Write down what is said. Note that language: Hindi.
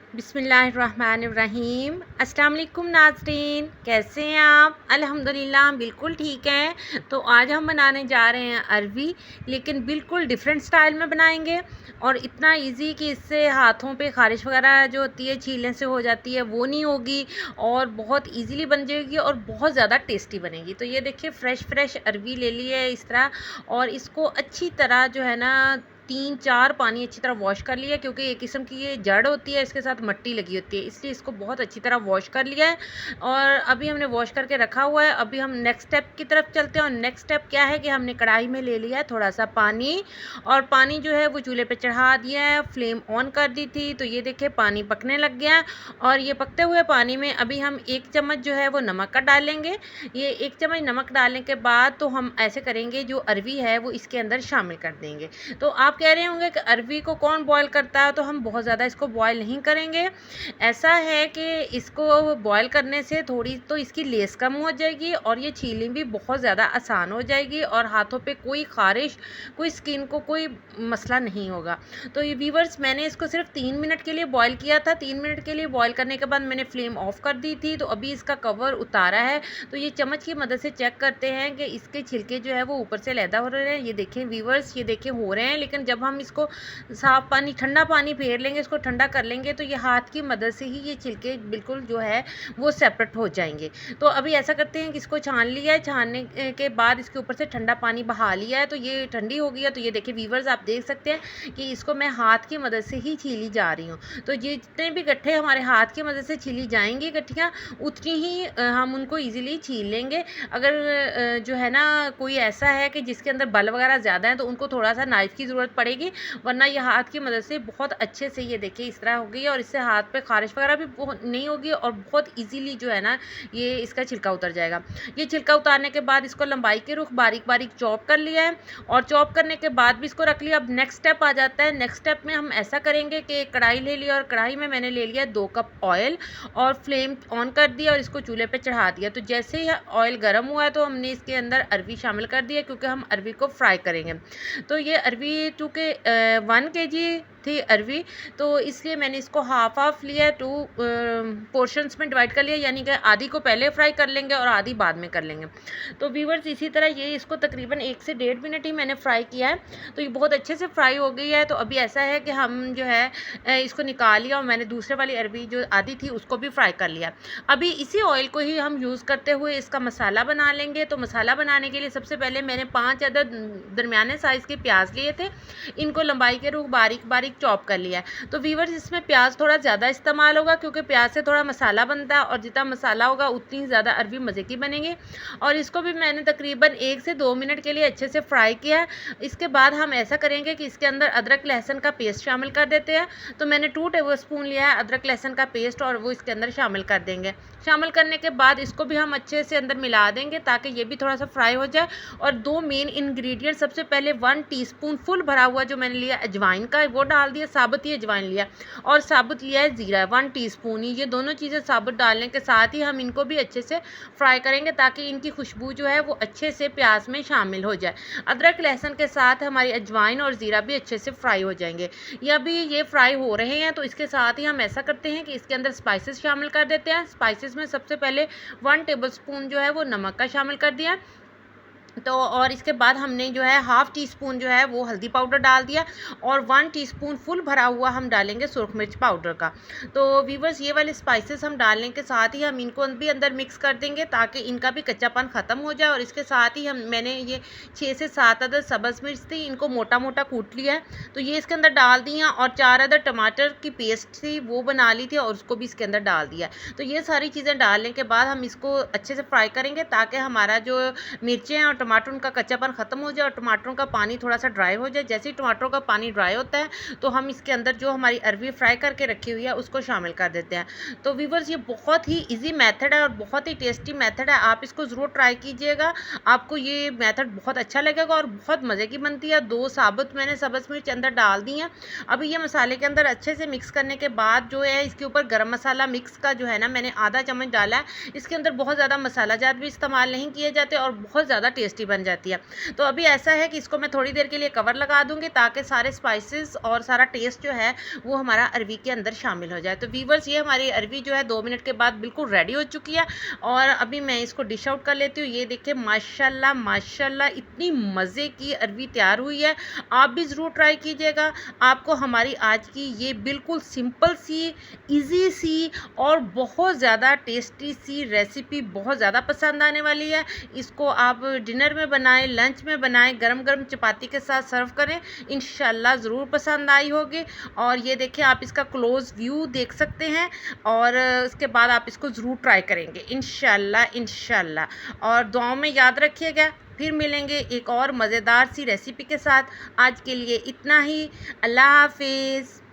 बिस्मिल्लाहिर्रहमानिर्रहीम। अस्सलाम वालेकुम नाज़रीन, कैसे हैं आप? अल्हम्दुलिल्लाह हम बिल्कुल ठीक हैं। तो आज हम बनाने जा रहे हैं अरवी, लेकिन बिल्कुल डिफरेंट स्टाइल में बनाएंगे और इतना इजी कि इससे हाथों पे ख़ारिश वगैरह जो होती है छीलने से हो जाती है वो नहीं होगी और बहुत इजीली बन जाएगी और बहुत ज़्यादा टेस्टी बनेगी। तो ये देखिए फ्रेश अरवी ले ली है इस तरह, और इसको अच्छी तरह जो है ना 3-4 पानी अच्छी तरह वॉश कर लिया, क्योंकि एक किस्म की ये जड़ होती है, इसके साथ मिट्टी लगी होती है, इसलिए इसको बहुत अच्छी तरह वॉश कर लिया है। और अभी हमने वॉश करके रखा हुआ है। अभी हम नेक्स्ट स्टेप की तरफ चलते हैं, और नेक्स्ट स्टेप क्या है कि हमने कढ़ाई में ले लिया है थोड़ा सा पानी, और पानी जो है वो चूल्हे पे चढ़ा दिया है, फ्लेम ऑन कर दी थी। तो ये देखिए पानी पकने लग गया है, और ये पकते हुए पानी में अभी हम 1 चम्मच जो है वो नमक का डालेंगे। ये 1 चम्मच नमक डालने के बाद तो हम ऐसे करेंगे, जो अरवी है वो इसके अंदर शामिल कर देंगे। तो आप कह रहे होंगे कि अरवी को कौन बॉयल करता है, तो हम बहुत ज़्यादा इसको बॉयल नहीं करेंगे। ऐसा है कि इसको बॉयल करने से थोड़ी तो इसकी लेस कम हो जाएगी और ये छीलनी भी बहुत ज़्यादा आसान हो जाएगी, और हाथों पे कोई ख़ारिश, कोई स्किन को कोई मसला नहीं होगा। तो ये व्यूवर्स, मैंने इसको सिर्फ 3 मिनट के लिए बॉयल किया था। 3 मिनट के लिए बॉयल करने के बाद मैंने फ्लेम ऑफ कर दी थी। तो अभी इसका कवर उतारा है, तो ये चम्मच की मदद से चेक करते हैं कि इसके छिलके जो है वो ऊपर से अलहदा हो रहे हैं। ये देखें व्यूवर्स, ये देखें हो रहे हैं, लेकिन जब हम इसको साफ पानी, ठंडा पानी फेर लेंगे, इसको ठंडा कर लेंगे, तो ये हाथ की मदद से ही ये छिलके बिल्कुल जो है वो सेपरेट हो जाएंगे। तो अभी ऐसा करते हैं कि इसको छान लिया है, छानने के बाद इसके ऊपर से ठंडा पानी बहा लिया है, तो ये ठंडी हो गई है। तो ये देखिए व्यूवर्स, आप देख सकते हैं कि इसको मैं हाथ की मदद से ही छीली जा रही हूँ। तो ये जितने भी गट्ठे हमारे हाथ की मदद से छीली जाएंगी गट्ठियाँ, उतनी ही हम उनको ईजिली छील लेंगे। अगर जो है ना कोई ऐसा है कि जिसके अंदर बल वगैरह ज़्यादा है, तो उनको थोड़ा सा नाइफ़ की ज़रूरत पड़ेगी, वरना ये हाथ की मदद से बहुत अच्छे से, ये देखिए इस तरह हो गई है, और इससे हाथ पे ख़ारिश वगैरह भी बहुत नहीं होगी, और बहुत इजीली जो है ना ये इसका छिलका उतर जाएगा। ये छिलका उतारने के बाद इसको लंबाई के रुख बारीक चॉप कर लिया है, और चॉप करने के बाद भी इसको रख लिया। अब नेक्स्ट स्टेप आ जाता है। नेक्स्ट स्टेप में हम ऐसा करेंगे कि कढ़ाई ले लिया, और कढ़ाई में मैंने ले लिया 2 कप ऑयल, और फ्लेम ऑन कर दिया और इसको चूल्हे पे चढ़ा दिया। तो जैसे ही ऑयल गर्म हुआ है, तो हमने इसके अंदर अरवी शामिल कर दिया, क्योंकि हम अरवी को फ्राई करेंगे। तो ये अरवी 1 kg थी अरवी, तो इसलिए मैंने इसको हाफ लिया है, 2 पोर्शंस में डिवाइड कर लिया, यानी कि आधी को पहले फ्राई कर लेंगे और आधी बाद में कर लेंगे। तो व्यूवर्स, इसी तरह ये इसको तकरीबन 1 से 1.5 मिनट ही मैंने फ्राई किया है। तो ये बहुत अच्छे से फ्राई हो गई है। तो अभी ऐसा है कि हम जो है इसको निकाल लिया, और मैंने दूसरे वाली अरवी जो आधी थी उसको भी फ्राई कर लिया। अभी इसी ऑयल को ही हम यूज़ करते हुए इसका मसाला बना लेंगे। तो मसाला बनाने के लिए सबसे पहले मैंने 5 अदद दरमियाने साइज़ के प्याज लिए थे, इनको लंबाई के रुख बारीक चॉप कर लिया है। तो व्यूवर्स, इसमें प्याज थोड़ा ज़्यादा इस्तेमाल होगा, क्योंकि प्याज से थोड़ा मसाला बनता है, और जितना मसाला होगा उतनी ही ज़्यादा अरवी मज़े की बनेगी। और इसको भी मैंने तकरीबन 1 से 2 मिनट के लिए अच्छे से फ्राई किया है। इसके बाद हम ऐसा करेंगे कि इसके अंदर अदरक लहसुन का पेस्ट शामिल कर देते हैं। तो मैंने 2 टेबलस्पून लिया है अदरक लहसुन का पेस्ट, और वो इसके अंदर शामिल कर देंगे। शामिल करने के बाद इसको भी हम अच्छे से अंदर मिला देंगे, ताकि ये भी थोड़ा सा फ्राई हो जाए। और 2 मेन इंग्रेडिएंट, सबसे पहले 1 टीस्पून फुल भरा हुआ जो मैंने लिया अजवाइन का, वो डाल दिया, साबुत ही अजवाइन लिया, और साबुत लिया है ज़ीरा 1 टीस्पून ही। ये दोनों चीज़ें साबुत डालने के साथ ही हम इनको भी अच्छे से फ्राई करेंगे, ताकि इनकी खुशबू जो है वो अच्छे से प्याज में शामिल हो जाए। अदरक लहसुन के साथ हमारी अजवाइन और ज़ीरा भी अच्छे से फ्राई हो जाएंगे। ये अभी ये फ्राई हो रहे हैं, तो इसके साथ ही हम ऐसा करते हैं कि इसके अंदर स्पाइसेस शामिल कर देते हैं। स्पाइसेस में सबसे पहले 1 टेबलस्पून जो है वो नमक का शामिल कर दिया। तो और इसके बाद हमने जो है 1/2 टीस्पून जो है वो हल्दी पाउडर डाल दिया, और 1 टीस्पून फुल भरा हुआ हम डालेंगे सुरख मिर्च पाउडर का। तो व्यूवर्स, ये वाले स्पाइसेस हम डालने के साथ ही हम इनको भी अंदर मिक्स कर देंगे, ताकि इनका भी कच्चापन ख़त्म हो जाए। और इसके साथ ही मैंने ये 6 से 7 अदद सब्ज़ मिर्च थी, इनको मोटा कूट लिया है, तो ये इसके अंदर डाल दिया। और 4 अदद टमाटर की पेस्ट थी, वो बना ली थी, और उसको भी इसके अंदर डाल दिया। तो ये सारी चीज़ें डालने के बाद हम इसको अच्छे से फ्राई करेंगे, ताकि हमारा जो मिर्चें हैं और टमाटर का कच्चापन ख़त्म हो जाए, और टमाटरों का पानी थोड़ा सा ड्राई हो जाए। जैसे ही टमाटरों का पानी ड्राई होता है, तो हम इसके अंदर जो हमारी अरवी फ्राई करके रखी हुई है उसको शामिल कर देते हैं। तो व्यूवर्स, ये बहुत ही इजी मेथड है और बहुत ही टेस्टी मेथड है, आप इसको ज़रूर ट्राई कीजिएगा। आपको ये मेथड बहुत अच्छा लगेगा और बहुत मज़े की बनती है। 2 साबुत मैंने सब्ज़ मिर्च अंदर डाल दी हैं। अभी ये मसाले के अंदर अच्छे से मिक्स करने के बाद जो है इसके ऊपर गरम मसाला मिक्स का जो है ना मैंने आधा चम्मच डाला है। इसके अंदर बहुत ज़्यादा मसाला जात भी इस्तेमाल नहीं किए जाते, और बहुत ज़्यादा टेस्टी टेस्टी बन जाती है। तो अभी ऐसा है कि इसको मैं थोड़ी देर के लिए कवर लगा दूँगी ताकि सारे स्पाइसेस और सारा टेस्ट जो है वो हमारा अरवी के अंदर शामिल हो जाए। तो वीवर्स, ये हमारी अरवी जो है 2 मिनट के बाद बिल्कुल रेडी हो चुकी है और अभी मैं इसको डिश आउट कर लेती हूँ। ये देखिए माशाल्लाह माशाल्लाह इतनी मज़े की अरवी तैयार हुई है। आप भी ज़रूर ट्राई कीजिएगा। आपको हमारी आज की ये बिल्कुल सिंपल सी, ईज़ी सी और बहुत ज़्यादा टेस्टी सी रेसिपी बहुत ज़्यादा पसंद आने वाली है। इसको आप डिनर में बनाएं, लंच में बनाएं, गरम गरम चपाती के साथ सर्व करें, इंशाल्लाह ज़रूर पसंद आई होगी। और ये देखिए आप इसका क्लोज़ व्यू देख सकते हैं और उसके बाद आप इसको ज़रूर ट्राई करेंगे इंशाल्लाह इंशाल्लाह। और दुआओं में याद रखिएगा। फिर मिलेंगे एक और मज़ेदार सी रेसिपी के साथ। आज के लिए इतना ही। अल्लाह हाफिज़।